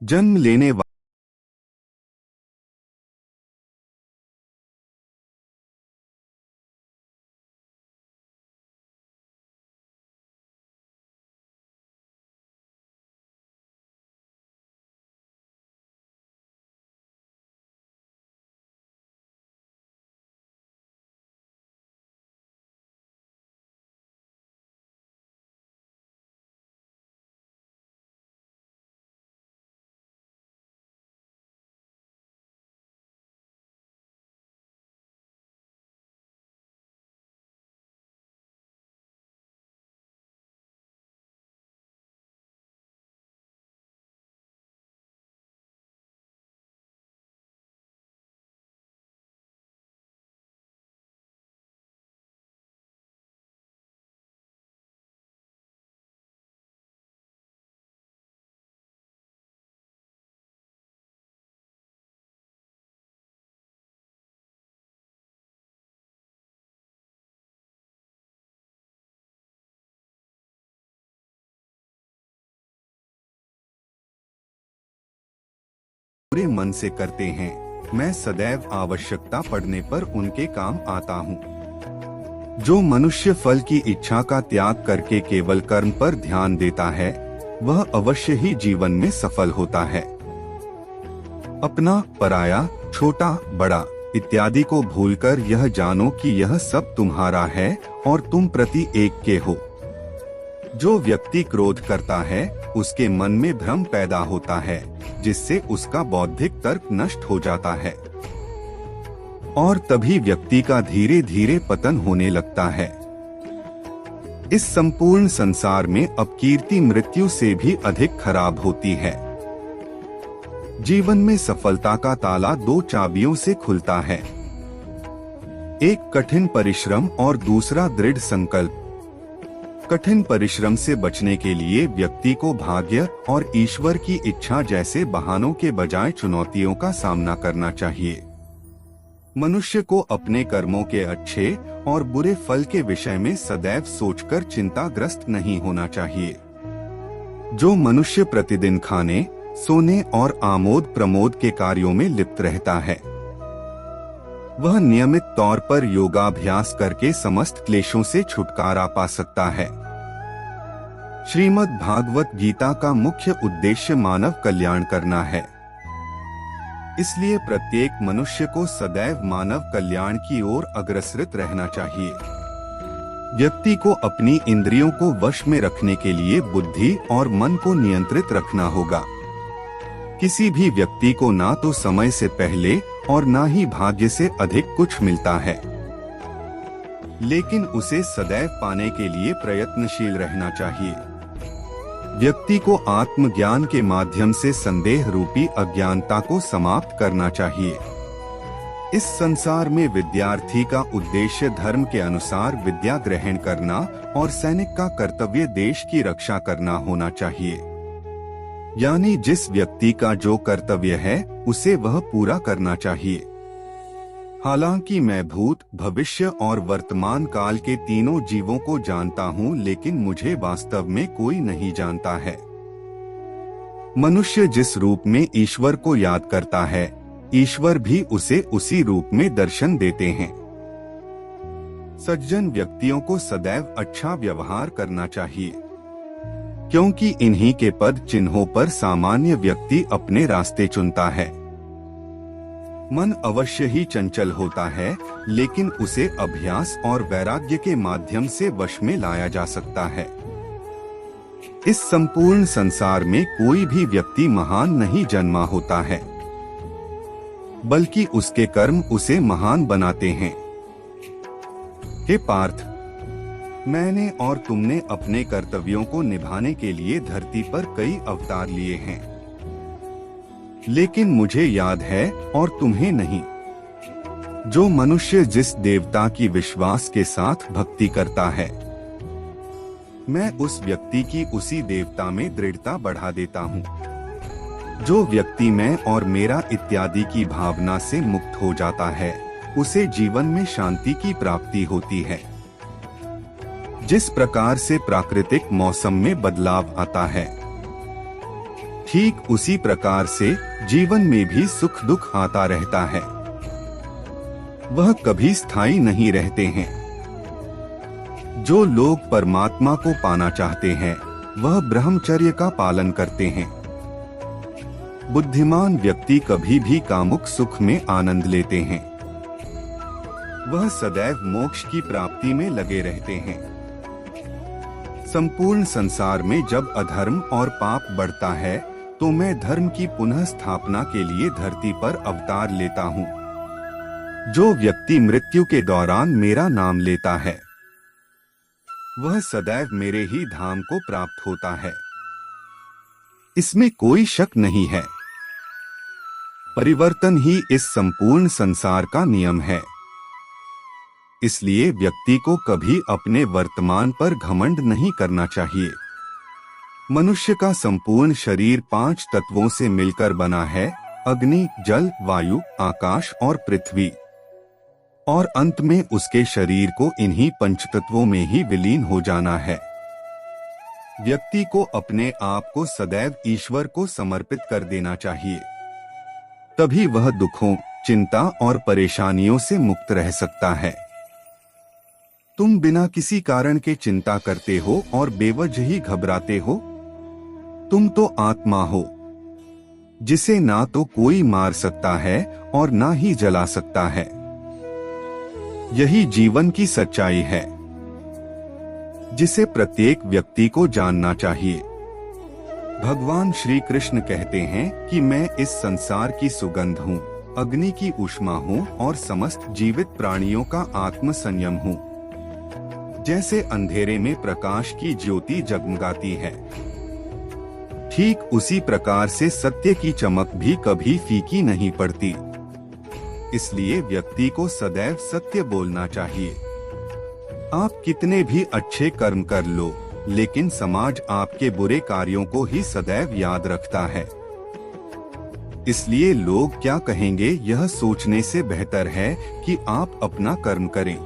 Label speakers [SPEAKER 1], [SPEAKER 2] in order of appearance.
[SPEAKER 1] जन्म लेने पूरे मन से करते हैं, मैं सदैव आवश्यकता पड़ने पर उनके काम आता हूँ। जो मनुष्य फल की इच्छा का त्याग करके केवल कर्म पर ध्यान देता है, वह अवश्य ही जीवन में सफल होता है। अपना, पराया, छोटा, बड़ा इत्यादि को भूलकर यह जानो कि यह सब तुम्हारा है और तुम प्रति एक के हो। जो व्यक्ति क्रोध करता है, उसके मन में भ्रम पैदा होता है, जिससे उसका बौद्धिक तर्क नष्ट हो जाता है और तभी व्यक्ति का धीरे धीरे पतन होने लगता है। इस संपूर्ण संसार में अपकीर्ति मृत्यु से भी अधिक खराब होती है। जीवन में सफलता का ताला दो चाबियों से खुलता है, एक कठिन परिश्रम और दूसरा दृढ़ संकल्प। कठिन परिश्रम से बचने के लिए व्यक्ति को भाग्य और ईश्वर की इच्छा जैसे बहानों के बजाय चुनौतियों का सामना करना चाहिए। मनुष्य को अपने कर्मों के अच्छे और बुरे फल के विषय में सदैव सोचकर चिंताग्रस्त नहीं होना चाहिए। जो मनुष्य प्रतिदिन खाने, सोने और आमोद प्रमोद के कार्यों में लिप्त रहता है, वह नियमित तौर पर योगाभ्यास करके समस्त क्लेशों से छुटकारा पा सकता है। श्रीमद् भागवत गीता का मुख्य उद्देश्य मानव कल्याण करना है। इसलिए प्रत्येक मनुष्य को सदैव मानव कल्याण की ओर अग्रसरित रहना चाहिए। व्यक्ति को अपनी इंद्रियों को वश में रखने के लिए बुद्धि और मन को नियंत्रित रखना होगा। किसी भी व्यक्ति को ना तो समय से पहले और ना ही भाग्य से अधिक कुछ मिलता है, लेकिन उसे सदैव पाने के लिए प्रयत्नशील रहना चाहिए। व्यक्ति को आत्मज्ञान के माध्यम से संदेह रूपी अज्ञानता को समाप्त करना चाहिए। इस संसार में विद्यार्थी का उद्देश्य धर्म के अनुसार विद्या ग्रहण करना और सैनिक का कर्तव्य देश की रक्षा करना होना चाहिए। यानी जिस व्यक्ति का जो कर्तव्य है उसे वह पूरा करना चाहिए। हालांकि मैं भूत, भविष्य और वर्तमान काल के तीनों जीवों को जानता हूँ, लेकिन मुझे वास्तव में कोई नहीं जानता है। मनुष्य जिस रूप में ईश्वर को याद करता है, ईश्वर भी उसे उसी रूप में दर्शन देते हैं। सज्जन व्यक्तियों को सदैव अच्छा व्यवहार करना चाहिए, क्योंकि इन्हीं के पद चिन्हों पर सामान्य व्यक्ति अपने रास्ते चुनता है। मन अवश्य ही चंचल होता है, लेकिन उसे अभ्यास और वैराग्य के माध्यम से वश में लाया जा सकता है। इस संपूर्ण संसार में कोई भी व्यक्ति महान नहीं जन्मा होता है, बल्कि उसके कर्म उसे महान बनाते हैं। हे पार्थ, मैंने और तुमने अपने कर्तव्यों को निभाने के लिए धरती पर कई अवतार लिए हैं, लेकिन मुझे याद है और तुम्हें नहीं। जो मनुष्य जिस देवता की विश्वास के साथ भक्ति करता है, मैं उस व्यक्ति की उसी देवता में दृढ़ता बढ़ा देता हूँ। जो व्यक्ति मैं और मेरा इत्यादि की भावना से मुक्त हो जाता है, उसे जीवन में शांति की प्राप्ति होती है। जिस प्रकार से प्राकृतिक मौसम में बदलाव आता है, ठीक उसी प्रकार से जीवन में भी सुख दुख आता रहता है, वह कभी स्थायी नहीं रहते हैं। जो लोग परमात्मा को पाना चाहते हैं वह ब्रह्मचर्य का पालन करते हैं। बुद्धिमान व्यक्ति कभी भी कामुक सुख में आनंद लेते हैं, वह सदैव मोक्ष की प्राप्ति में लगे रहते हैं। संपूर्ण संसार में जब अधर्म और पाप बढ़ता है तो मैं धर्म की पुनः स्थापना के लिए धरती पर अवतार लेता हूँ। जो व्यक्ति मृत्यु के दौरान मेरा नाम लेता है वह सदैव मेरे ही धाम को प्राप्त होता है, इसमें कोई शक नहीं है। परिवर्तन ही इस संपूर्ण संसार का नियम है, इसलिए व्यक्ति को कभी अपने वर्तमान पर घमंड नहीं करना चाहिए। मनुष्य का संपूर्ण शरीर 5 तत्वों से मिलकर बना है, अग्नि, जल, वायु, आकाश और पृथ्वी, और अंत में उसके शरीर को इन्हीं पंचतत्वों में ही विलीन हो जाना है। व्यक्ति को अपने आप को सदैव ईश्वर को समर्पित कर देना चाहिए, तभी वह दुखों, चिंता और परेशानियों से मुक्त रह सकता है। तुम बिना किसी कारण के चिंता करते हो और बेवजह ही घबराते हो। तुम तो आत्मा हो, जिसे ना तो कोई मार सकता है और ना ही जला सकता है। यही जीवन की सच्चाई है, जिसे प्रत्येक व्यक्ति को जानना चाहिए। भगवान श्री कृष्ण कहते हैं कि मैं इस संसार की सुगंध हूँ, अग्नि की ऊष्मा हूँ और समस्त जीवित प्राणियों का आत्म संयम हूँ। जैसे अंधेरे में प्रकाश की ज्योति जगमगाती है, ठीक उसी प्रकार से सत्य की चमक भी कभी फीकी नहीं पड़ती। इसलिए व्यक्ति को सदैव सत्य बोलना चाहिए। आप कितने भी अच्छे कर्म कर लो, लेकिन समाज आपके बुरे कार्यों को ही सदैव याद रखता है। इसलिए लोग क्या कहेंगे यह सोचने से बेहतर है कि आप अपना कर्म करें।